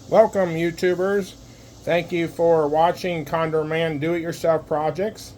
Welcome, YouTubers. Thank you for watching Condor Man Do-It-Yourself projects.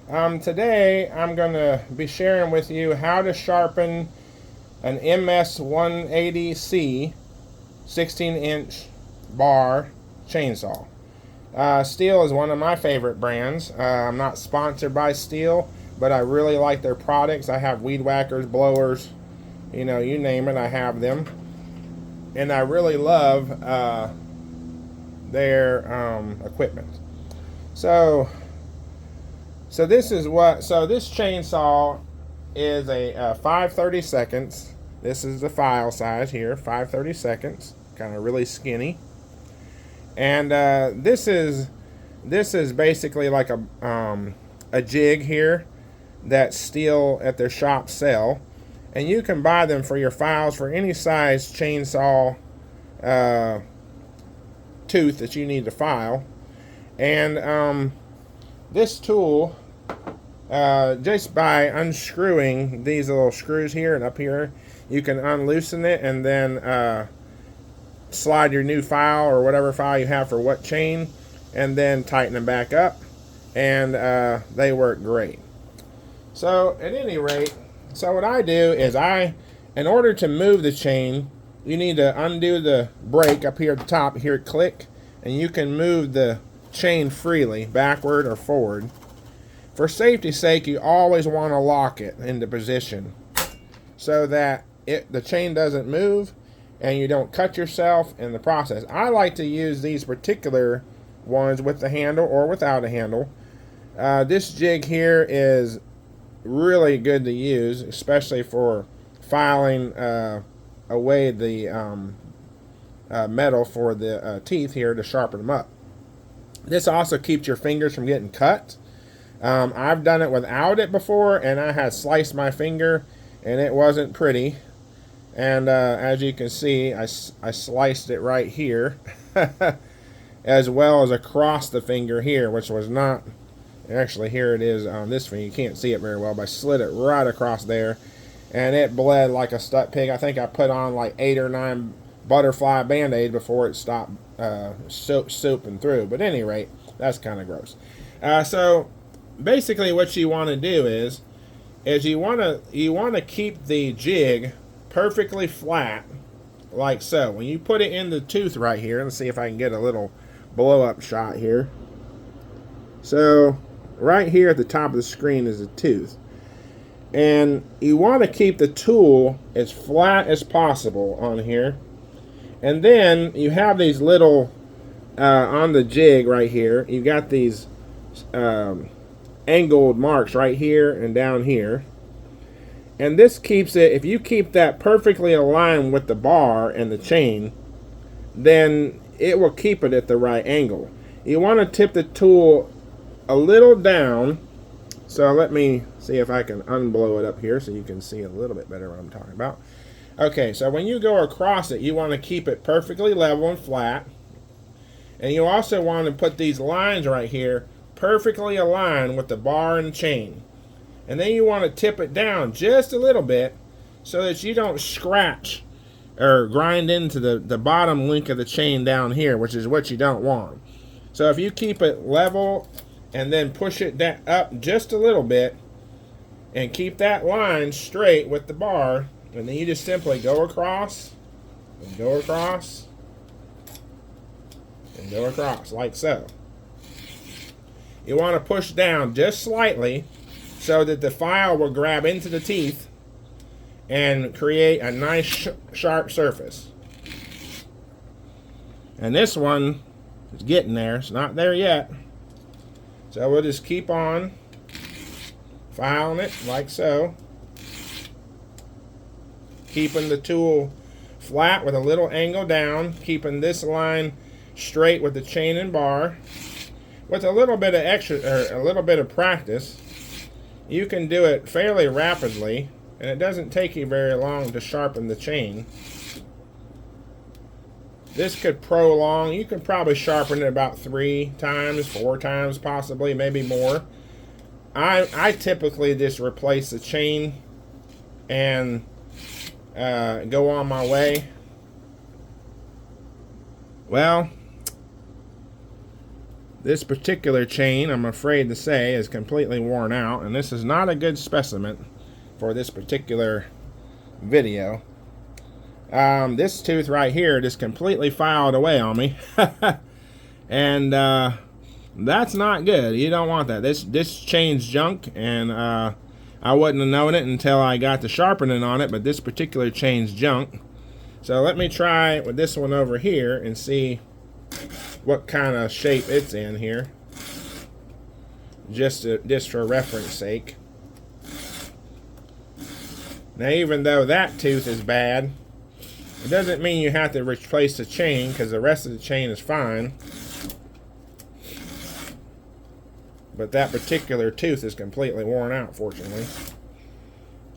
Today, I'm going to be sharing with you how to sharpen an MS 180C 16-inch bar chainsaw. Stihl is one of my favorite brands. I'm not sponsored by Stihl, but I really like their products. I have weed whackers, blowers, you name it, I have them. And I really love their equipment. So, this chainsaw is a 5/32. This is the file size here, 5/32, kind of really skinny. And this is basically like a jig here that Stihl at their shop sell, and you can buy them for your files for any size chainsaw tooth that you need to file. And this tool, just by unscrewing these little screws here and up here, you can unloosen it and then slide your new file or whatever file you have for what chain, and then tighten them back up, and they work great. So at any rate, so what I do is in order to move the chain, you need to undo the brake up here at the top. Here, click, and you can move the chain freely, backward or forward. For safety's sake, you always want to lock it into position so that the chain doesn't move and you don't cut yourself in the process. I like to use these particular ones with the handle or without a handle. This jig here is really good to use, especially for filing away the metal for the teeth here to sharpen them up. This also keeps your fingers from getting cut. I've done it without it before, and I had sliced my finger, and it wasn't pretty. And as you can see, I sliced it right here, as well as across the finger here, which was not. Actually, here it is on this finger. You can't see it very well, but I slid it right across there, and it bled like a stuck pig. I think I put on like 8 or 9 butterfly band-aids before it stopped soaping through. But at any rate, that's kind of gross. So basically, what you want to do is you want to keep the jig perfectly flat, like so. When you put it in the tooth right here, let's see if I can get a little blow-up shot here. So right here at the top of the screen is the tooth, and you want to keep the tool as flat as possible on here. And then you have these little on the jig right here, you got these angled marks right here and down here, and this keeps it, if you keep that perfectly aligned with the bar and the chain, then it will keep it at the right angle. You want to tip the tool a little down. So let me see if I can unblow it up here so you can see a little bit better what I'm talking about. Okay, so when you go across it, you want to keep it perfectly level and flat. And you also want to put these lines right here perfectly aligned with the bar and chain. And then you want to tip it down just a little bit so that you don't scratch or grind into the bottom link of the chain down here, which is what you don't want. So if you keep it level and then push it up just a little bit and keep that line straight with the bar, and then you just simply go across and go across and go across like so. You want to push down just slightly so that the file will grab into the teeth and create a nice sharp surface. And this one is getting there. It's not there yet. So we'll just keep on filing it like so, keeping the tool flat with a little angle down, keeping this line straight with the chain and bar. With a little bit of practice, you can do it fairly rapidly, and it doesn't take you very long to sharpen the chain. This could prolong. You could probably sharpen it about 3 times, 4 times, possibly, maybe more. I typically just replace the chain and go on my way. Well, this particular chain, I'm afraid to say, is completely worn out, and this is not a good specimen for this particular video. This tooth right here just completely filed away on me. And that's not good. You don't want that. This chain's junk, and I wouldn't have known it until I got the sharpening on it, but this particular chain's junk. So let me try with this one over here and see what kind of shape it's in here, just for reference sake. Now, even though that tooth is bad, it doesn't mean you have to replace the chain, because the rest of the chain is fine. But that particular tooth is completely worn out, fortunately.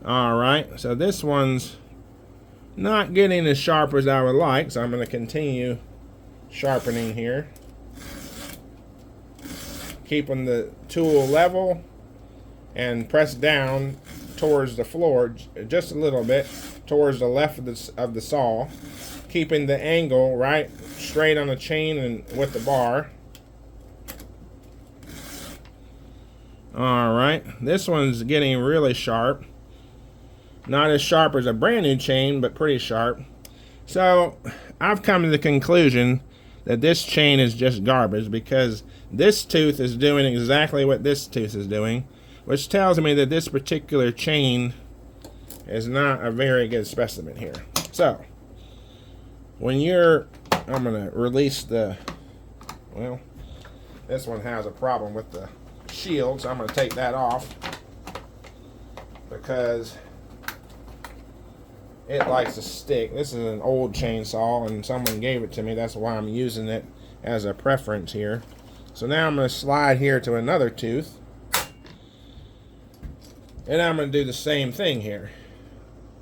Alright, so this one's not getting as sharp as I would like, so I'm going to continue sharpening here. Keeping the tool level and press down towards the floor just a little bit, towards the left of the saw. Keeping the angle right straight on the chain and with the bar. Alright, this one's getting really sharp. Not as sharp as a brand new chain, but pretty sharp. So, I've come to the conclusion that this chain is just garbage, because this tooth is doing exactly what this tooth is doing, which tells me that this particular chain is not a very good specimen here. So, when you're, I'm going to release the, well, this one has a problem with the shield, so I'm going to take that off, because it likes to stick. This is an old chainsaw, and someone gave it to me. That's why I'm using it as a preference here. So now I'm going to slide here to another tooth, and I'm going to do the same thing here.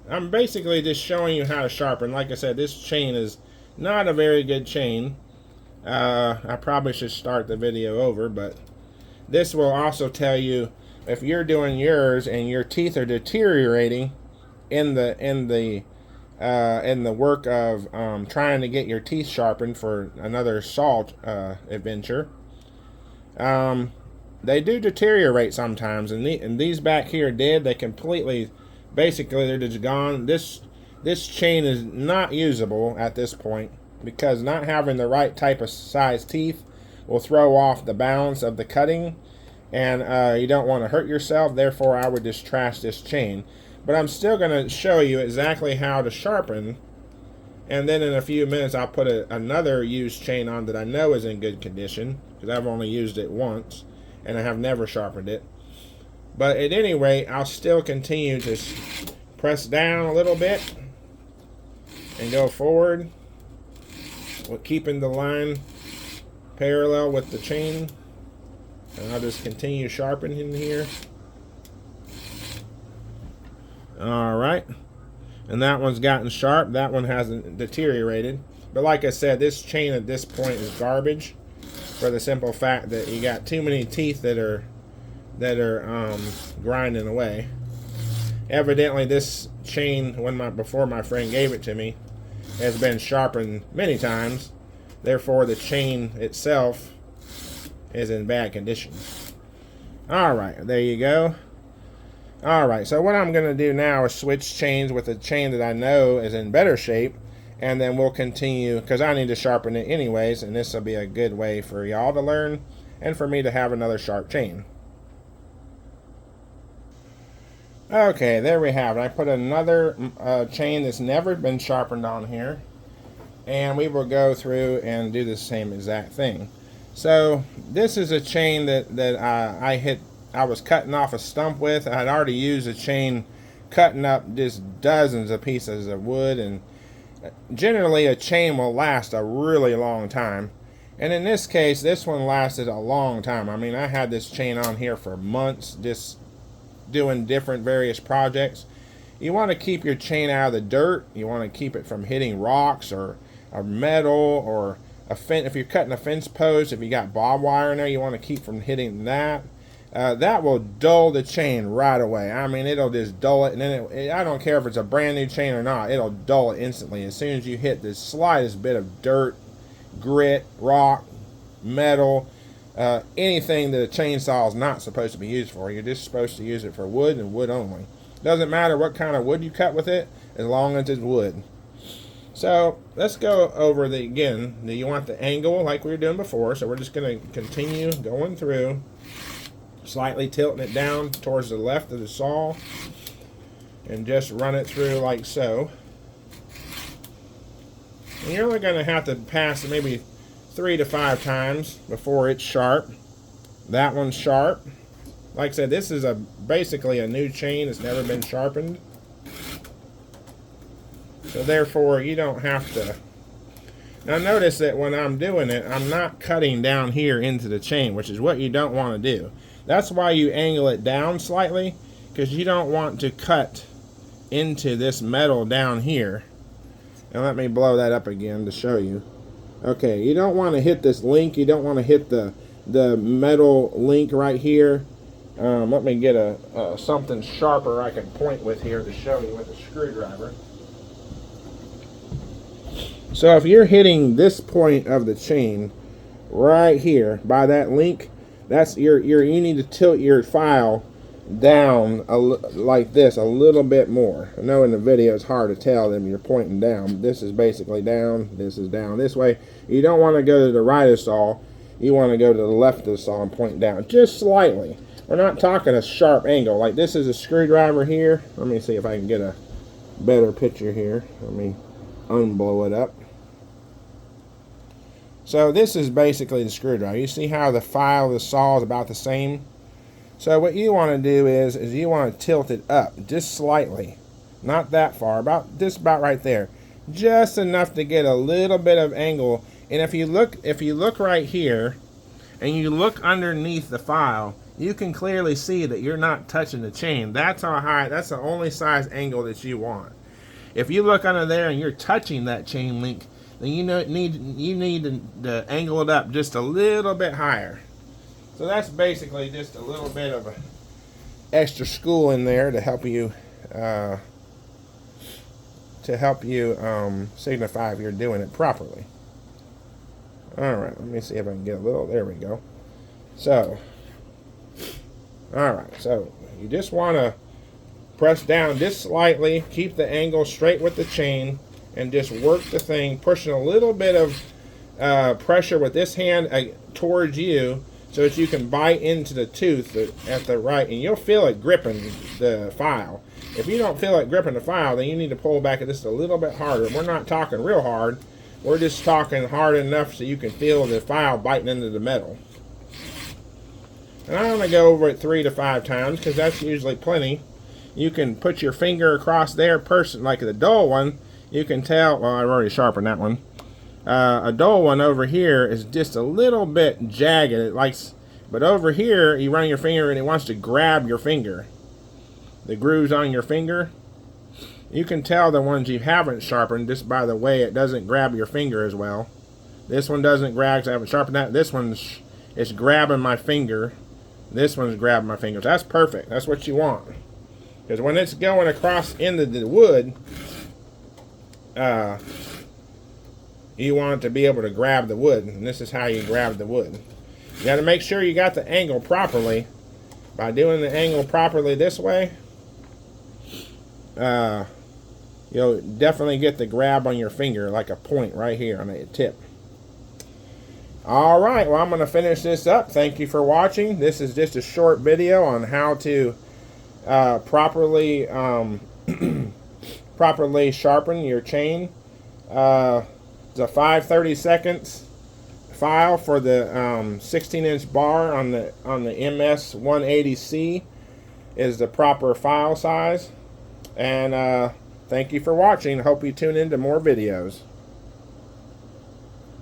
I'm basically just showing you how to sharpen. Like I said, this chain is not a very good chain. I probably should start the video over, but this will also tell you if you're doing yours and your teeth are deteriorating in the work of trying to get your teeth sharpened for another saw adventure. They do deteriorate sometimes, and these back here did. They completely, basically, they're just gone. This chain is not usable at this point, because not having the right type of size teeth will throw off the balance of the cutting, and you don't want to hurt yourself. Therefore, I would just trash this chain. But I'm still going to show you exactly how to sharpen, and then in a few minutes I'll put another used chain on that I know is in good condition, because I've only used it once and I have never sharpened it. But at any rate, I'll still continue to press down a little bit and go forward, keeping the line parallel with the chain, and I'll just continue sharpening here. Alright, and that one's gotten sharp. That one hasn't deteriorated, but like I said, this chain at this point is garbage, for the simple fact that you got too many teeth that are grinding away. Evidently this chain, before my friend gave it to me, has been sharpened many times. Therefore the chain itself is in bad condition. Alright, there you go. Alright, so what I'm going to do now is switch chains with a chain that I know is in better shape, and then we'll continue, because I need to sharpen it anyways, and this will be a good way for y'all to learn and for me to have another sharp chain. Okay, there we have it. I put another chain that's never been sharpened on here, and we will go through and do the same exact thing. So this is a chain that I was cutting off a stump with. I had already used a chain cutting up just dozens of pieces of wood, and generally a chain will last a really long time. And in this case, this one lasted a long time. I mean, I had this chain on here for months, just doing different various projects. You want to keep your chain out of the dirt. You want to keep it from hitting rocks or metal or a fence. If you're cutting a fence post, if you got barbed wire in there, you want to keep from hitting that. That will dull the chain right away. I mean, it'll just dull it, and then I don't care if it's a brand new chain or not, it'll dull it instantly. As soon as you hit the slightest bit of dirt, grit, rock, metal, anything that a chainsaw is not supposed to be used for. You're just supposed to use it for wood and wood only. Doesn't matter what kind of wood you cut with it, as long as it's wood. So let's go over the, again, you want the angle like we were doing before, so we're just going to continue going through, slightly tilting it down towards the left of the saw, and just run it through like so. And you're only going to have to pass it maybe 3 to 5 times before it's sharp. That one's sharp. Like I said, this is basically a new chain. It's never been sharpened. So therefore, you don't have to. Now notice that when I'm doing it, I'm not cutting down here into the chain, which is what you don't want to do. That's why you angle it down slightly, because you don't want to cut into this metal down here. And let me blow that up again to show you. Okay, you don't want to hit this link. You don't want to hit the metal link right here. Let me get something sharper I can point with here to show you with a screwdriver. So if you're hitting this point of the chain right here by that link, that's you need to tilt your file down like this a little bit more. I know in the video it's hard to tell them you're pointing down. This is basically down, this is down. This way, you don't want to go to the right of the saw, you want to go to the left of the saw and point down, just slightly. We're not talking a sharp angle. Like this is a screwdriver here. Let me see if I can get a better picture here. Let me unblow it up. So this is basically the screwdriver. You see how the file of the saw is about the same? So what you want to do is you want to tilt it up just slightly. Not that far, about right there. Just enough to get a little bit of angle. And if you look right here and you look underneath the file, you can clearly see that you're not touching the chain. That's how high, that's the only size angle that you want. If you look under there and you're touching that chain link, then you need to angle it up just a little bit higher. So that's basically just a little bit of a extra school in there to help you signify if you're doing it properly. All right, let me see if I can get a little. There we go. So, all right. So you just want to press down just slightly, keep the angle straight with the chain, and just work the thing, pushing a little bit of pressure with this hand towards you so that you can bite into the tooth at the right, and you'll feel it gripping the file. If you don't feel it gripping the file, then you need to pull back just a little bit harder. We're not talking real hard. We're just talking hard enough so you can feel the file biting into the metal. And I'm going to go over it 3 to 5 times because that's usually plenty. You can put your finger across there, like the dull one. You can tell, well, I've already sharpened that one. A dull one over here is just a little bit jagged. It likes, but over here, you run your finger and it wants to grab your finger. The grooves on your finger. You can tell the ones you haven't sharpened just by the way it doesn't grab your finger as well. This one doesn't grab because I haven't sharpened that. This one's it's grabbing my finger. This one's grabbing my fingers. That's perfect. That's what you want. Because when it's going across into the wood, you want it to be able to grab the wood, and this is how you grab the wood. You got to make sure you got the angle properly. By doing the angle properly this way, you'll definitely get the grab on your finger, like a point right here on the tip. Alright, well, I'm going to finish this up. Thank you for watching. This is just a short video on how to properly sharpen your chain. It's a 5/32 file for the 16-inch bar on the MS 180C is the proper file size. And thank you for watching. Hope you tune into more videos.